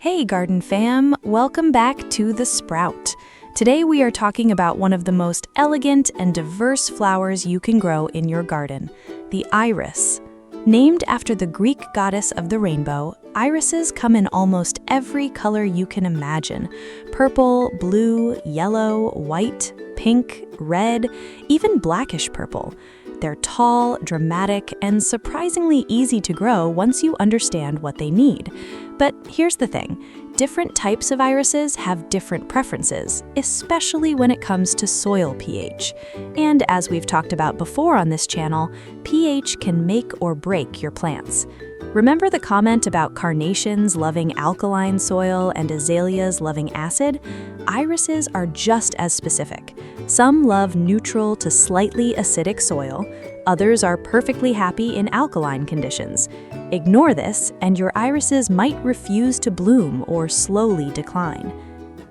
Hey garden fam, welcome back to The Sprout. Today we are talking about one of the most elegant and diverse flowers you can grow in your garden, the iris. Named after the Greek goddess of the rainbow, irises come in almost every color you can imagine: purple, blue, yellow, white, pink, red, even blackish purple. They're tall, dramatic, and surprisingly easy to grow once you understand what they need. But here's the thing, different types of irises have different preferences, especially when it comes to soil pH. And as we've talked about before on this channel, pH can make or break your plants. Remember the comment about carnations loving alkaline soil and azaleas loving acid? Irises are just as specific. Some love neutral to slightly acidic soil, others are perfectly happy in alkaline conditions. Ignore this, and your irises might refuse to bloom or slowly decline.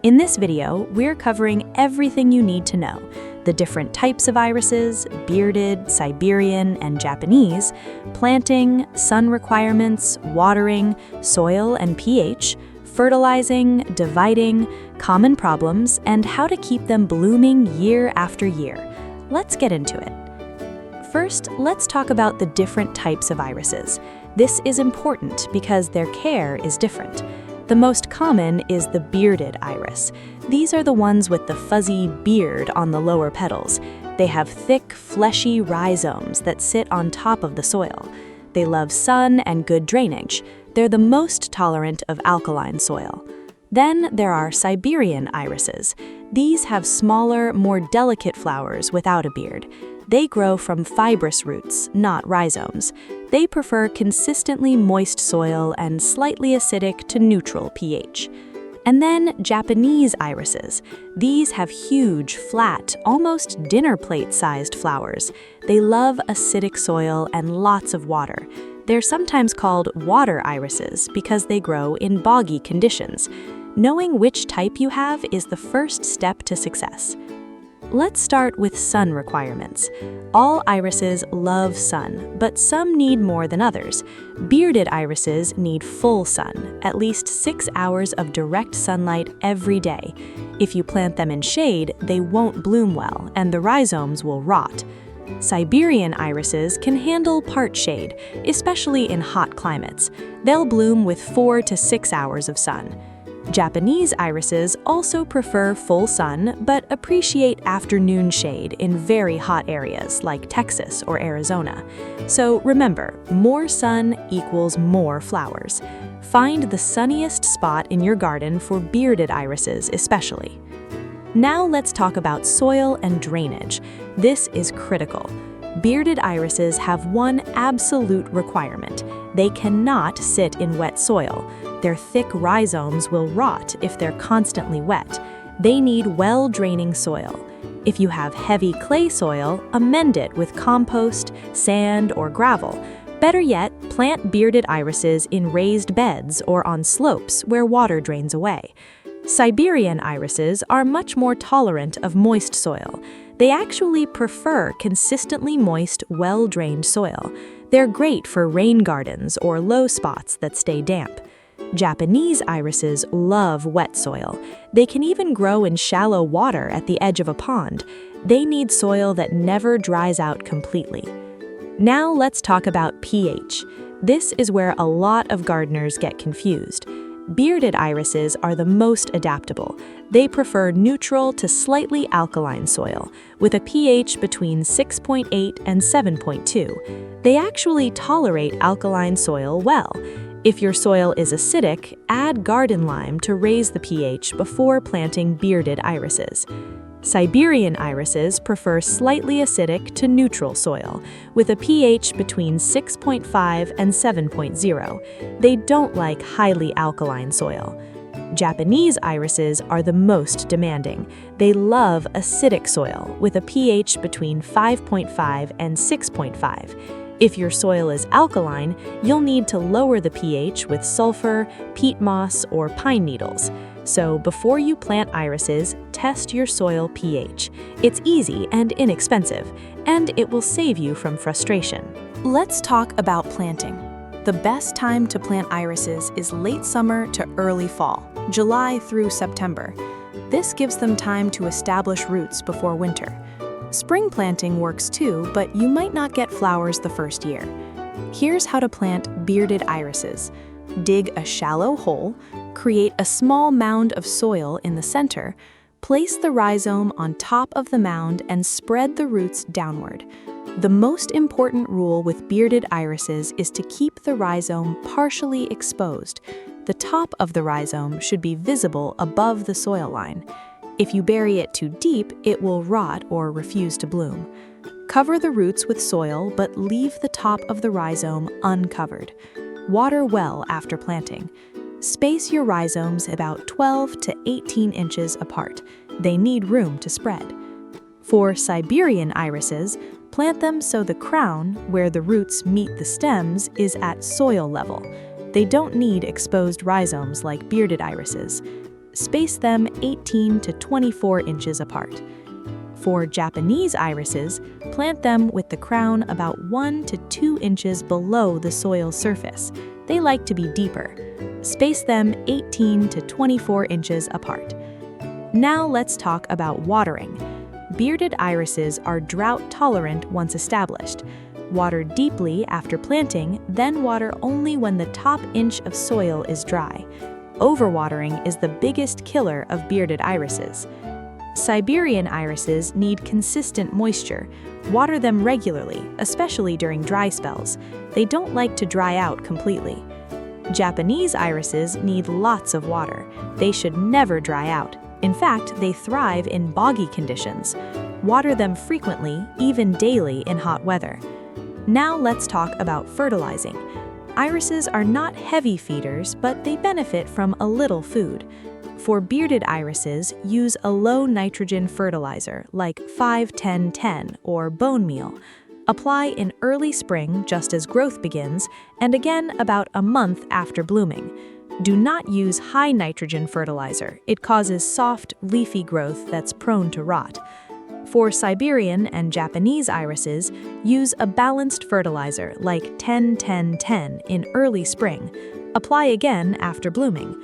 In this video, we're covering everything you need to know: the different types of irises, bearded, Siberian, and Japanese, planting, sun requirements, watering, soil and pH, fertilizing, dividing, common problems, and how to keep them blooming year after year. Let's get into it. First, let's talk about the different types of irises. This is important because their care is different. The most common is the bearded iris. These are the ones with the fuzzy beard on the lower petals. They have thick, fleshy rhizomes that sit on top of the soil. They love sun and good drainage. They're the most tolerant of alkaline soil. Then there are Siberian irises. These have smaller, more delicate flowers without a beard. They grow from fibrous roots, not rhizomes. They prefer consistently moist soil and slightly acidic to neutral pH. And then Japanese irises. These have huge, flat, almost dinner plate-sized flowers. They love acidic soil and lots of water. They're sometimes called water irises because they grow in boggy conditions. Knowing which type you have is the first step to success. Let's start with sun requirements. All irises love sun, but some need more than others. Bearded irises need full sun, at least 6 hours of direct sunlight every day. If you plant them in shade, they won't bloom well, and the rhizomes will rot. Siberian irises can handle part shade, especially in hot climates. They'll bloom with 4 to 6 hours of sun. Japanese irises also prefer full sun, but appreciate afternoon shade in very hot areas like Texas or Arizona. So remember, more sun equals more flowers. Find the sunniest spot in your garden for bearded irises especially. Now let's talk about soil and drainage. This is critical. Bearded irises have one absolute requirement: they cannot sit in wet soil. Their thick rhizomes will rot if they're constantly wet. They need well-draining soil. If you have heavy clay soil, amend it with compost, sand, or gravel. Better yet, plant bearded irises in raised beds or on slopes where water drains away. Siberian irises are much more tolerant of moist soil. They actually prefer consistently moist, well-drained soil. They're great for rain gardens or low spots that stay damp. Japanese irises love wet soil. They can even grow in shallow water at the edge of a pond. They need soil that never dries out completely. Now let's talk about pH. This is where a lot of gardeners get confused. Bearded irises are the most adaptable. They prefer neutral to slightly alkaline soil, with a pH between 6.8 and 7.2. They actually tolerate alkaline soil well. If your soil is acidic, add garden lime to raise the pH before planting bearded irises. Siberian irises prefer slightly acidic to neutral soil, with a pH between 6.5 and 7.0. They don't like highly alkaline soil. Japanese irises are the most demanding. They love acidic soil, with a pH between 5.5 and 6.5. If your soil is alkaline, you'll need to lower the pH with sulfur, peat moss, or pine needles. So before you plant irises, test your soil pH. It's easy and inexpensive, and it will save you from frustration. Let's talk about planting. The best time to plant irises is late summer to early fall, July through September. This gives them time to establish roots before winter. Spring planting works too, but you might not get flowers the first year. Here's how to plant bearded irises. Dig a shallow hole, create a small mound of soil in the center, place the rhizome on top of the mound and spread the roots downward. The most important rule with bearded irises is to keep the rhizome partially exposed. The top of the rhizome should be visible above the soil line. If you bury it too deep, it will rot or refuse to bloom. Cover the roots with soil, but leave the top of the rhizome uncovered. Water well after planting. Space your rhizomes about 12 to 18 inches apart. They need room to spread. For Siberian irises, plant them so the crown, where the roots meet the stems, is at soil level. They don't need exposed rhizomes like bearded irises. Space them 18 to 24 inches apart. For Japanese irises, plant them with the crown about 1 to 2 inches below the soil surface. They like to be deeper. Space them 18 to 24 inches apart. Now let's talk about watering. Bearded irises are drought-tolerant once established. Water deeply after planting, then water only when the top inch of soil is dry. Overwatering is the biggest killer of bearded irises. Siberian irises need consistent moisture. Water them regularly, especially during dry spells. They don't like to dry out completely. Japanese irises need lots of water. They should never dry out. In fact, they thrive in boggy conditions. Water them frequently, even daily in hot weather. Now let's talk about fertilizing. Irises are not heavy feeders, but they benefit from a little food. For bearded irises, use a low nitrogen fertilizer like 5-10-10 or bone meal. Apply in early spring just as growth begins, and again about a month after blooming. Do not use high nitrogen fertilizer. It causes soft, leafy growth that's prone to rot. For Siberian and Japanese irises, use a balanced fertilizer like 10-10-10 in early spring. Apply again after blooming.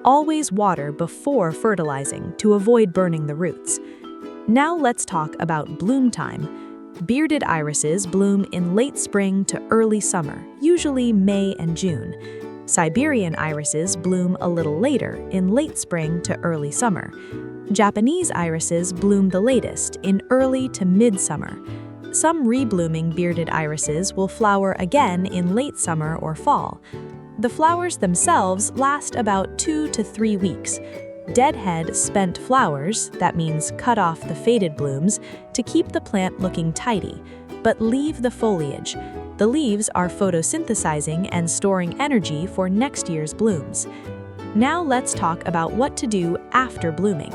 Always water before fertilizing to avoid burning the roots. Now let's talk about bloom time. Bearded irises bloom in late spring to early summer, usually May and June. Siberian irises bloom a little later, in late spring to early summer. Japanese irises bloom the latest, in early to midsummer. Some reblooming bearded irises will flower again in late summer or fall. The flowers themselves last about 2 to 3 weeks. Deadhead spent flowers, that means cut off the faded blooms, to keep the plant looking tidy, but leave the foliage. The leaves are photosynthesizing and storing energy for next year's blooms. Now let's talk about what to do after blooming.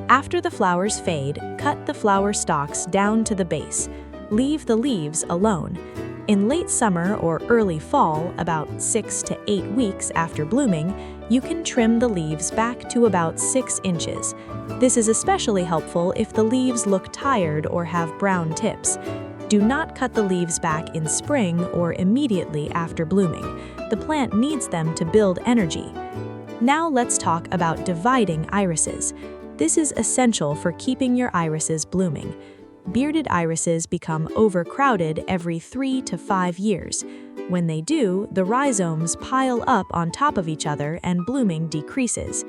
After the flowers fade, cut the flower stalks down to the base. Leave the leaves alone. In late summer or early fall, about 6 to 8 weeks after blooming, you can trim the leaves back to about 6 inches. This is especially helpful if the leaves look tired or have brown tips. Do not cut the leaves back in spring or immediately after blooming. The plant needs them to build energy. Now let's talk about dividing irises. This is essential for keeping your irises blooming. Bearded irises become overcrowded every 3 to 5 years. When they do, the rhizomes pile up on top of each other and blooming decreases.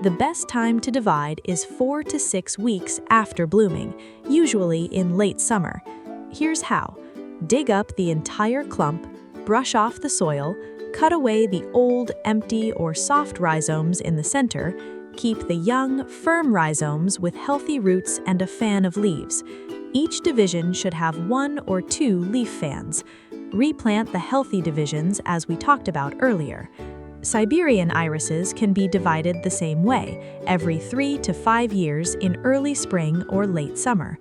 The best time to divide is 4 to 6 weeks after blooming, usually in late summer. Here's how. Dig up the entire clump, brush off the soil, cut away the old, empty, or soft rhizomes in the center. Keep the young, firm rhizomes with healthy roots and a fan of leaves. Each division should have 1 or 2 leaf fans. Replant the healthy divisions as we talked about earlier. Siberian irises can be divided the same way, every 3 to 5 years in early spring or late summer.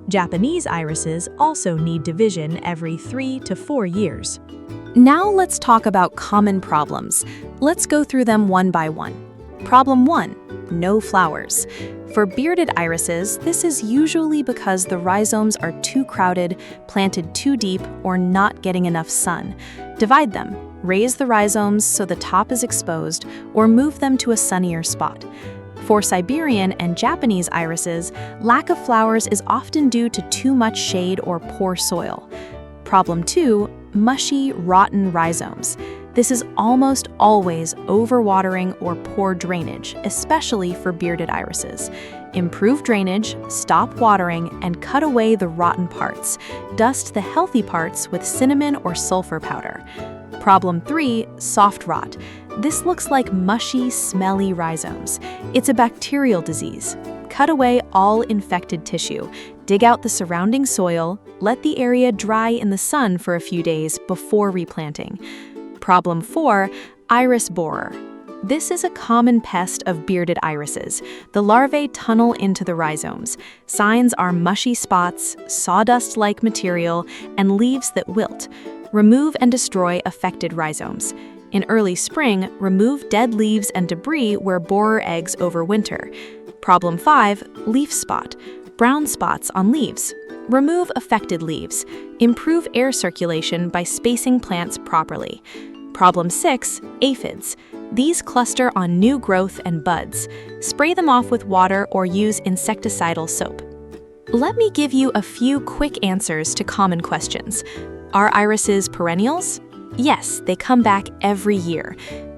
Japanese irises also need division every 3 to 4 years. Now let's talk about common problems. Let's go through them one by one. Problem 1. No flowers. For bearded irises, this is usually because the rhizomes are too crowded, planted too deep, or not getting enough sun. Divide them. Raise the rhizomes so the top is exposed or move them to a sunnier spot. For Siberian and Japanese irises, lack of flowers is often due to too much shade or poor soil. Problem 2, mushy, rotten rhizomes. This is almost always overwatering or poor drainage, especially for bearded irises. Improve drainage, stop watering, and cut away the rotten parts. Dust the healthy parts with cinnamon or sulfur powder. Problem 3, soft rot. This looks like mushy, smelly rhizomes. It's a bacterial disease. Cut away all infected tissue. Dig out the surrounding soil. Let the area dry in the sun for a few days before replanting. Problem 4, iris borer. This is a common pest of bearded irises. The larvae tunnel into the rhizomes. Signs are mushy spots, sawdust-like material, and leaves that wilt. Remove and destroy affected rhizomes. In early spring, remove dead leaves and debris where borer eggs overwinter. Problem 5, leaf spot. Brown spots on leaves. Remove affected leaves. Improve air circulation by spacing plants properly. Problem 6, aphids. These cluster on new growth and buds. Spray them off with water or use insecticidal soap. Let me give you a few quick answers to common questions. Are irises perennials? Yes, they come back every year.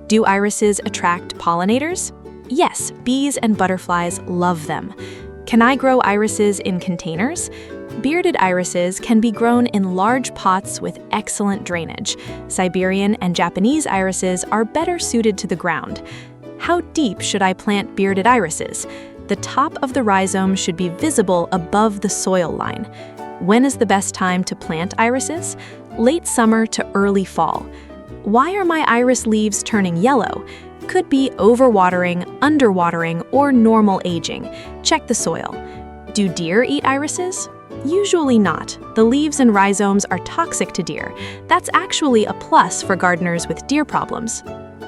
Do irises attract pollinators? Yes, bees and butterflies love them. Can I grow irises in containers? Bearded irises can be grown in large pots with excellent drainage. Siberian and Japanese irises are better suited to the ground. How deep should I plant bearded irises? The top of the rhizome should be visible above the soil line. When is the best time to plant irises? Late summer to early fall. Why are my iris leaves turning yellow? Could be overwatering, underwatering, or normal aging. Check the soil. Do deer eat irises? Usually not. The leaves and rhizomes are toxic to deer. That's actually a plus for gardeners with deer problems.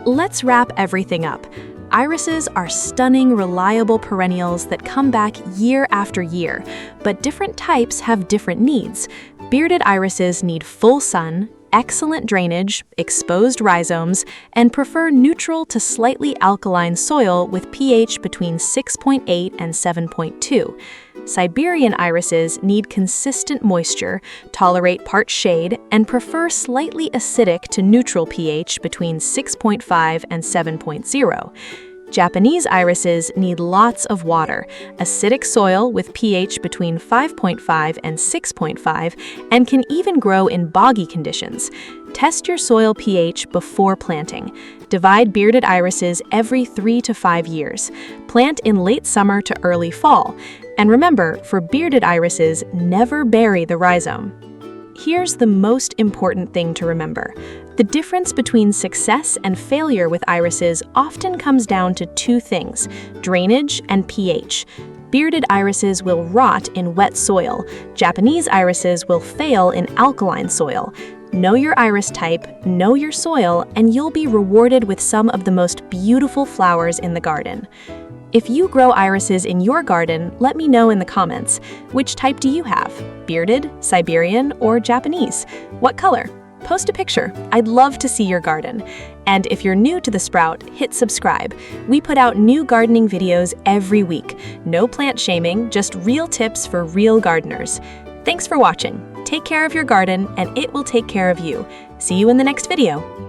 Let's wrap everything up. Irises are stunning, reliable perennials that come back year after year, but different types have different needs. Bearded irises need full sun, excellent drainage, exposed rhizomes, and prefer neutral to slightly alkaline soil with pH between 6.8 and 7.2. Siberian irises need consistent moisture, tolerate part shade, and prefer slightly acidic to neutral pH between 6.5 and 7.0. Japanese irises need lots of water, acidic soil with pH between 5.5 and 6.5, and can even grow in boggy conditions. Test your soil pH before planting. Divide bearded irises every 3 to 5 years. Plant in late summer to early fall. And remember, for bearded irises, never bury the rhizome. Here's the most important thing to remember. The difference between success and failure with irises often comes down to two things: drainage and pH. Bearded irises will rot in wet soil. Japanese irises will fail in alkaline soil. Know your iris type, know your soil, and you'll be rewarded with some of the most beautiful flowers in the garden. If you grow irises in your garden, let me know in the comments. Which type do you have? Bearded, Siberian, or Japanese? What color? Post a picture. I'd love to see your garden. And if you're new to The Sprout, hit subscribe. We put out new gardening videos every week. No plant shaming, just real tips for real gardeners. Thanks for watching. Take care of your garden, and it will take care of you. See you in the next video.